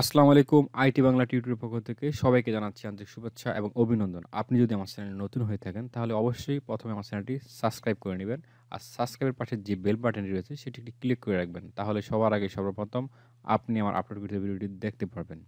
আসসালামু আলাইকুম। আইটি বাংলা টিউটরের পক্ষ থেকে সবাইকে জানাচ্ছি আন্তরিক শুভেচ্ছা এবং অভিনন্দন। আপনি যদি আমার চ্যানেলে নতুন হয়ে থাকেন, তাহলে অবশ্যই ১ম এ আমার চ্যানেলটি সাবস্ক্রাইব করে নিবেন। আর সাবস্ক্রাইবের পাশে যে বেল বাটনটি রয়েছে, সেটি একটি ক্লিক করে রাখবেন। তাহলে সবার আগে সর্বপ্রথম আপনি আমার আপলোডকৃত ভিডিওটি দেখতে পারবেন।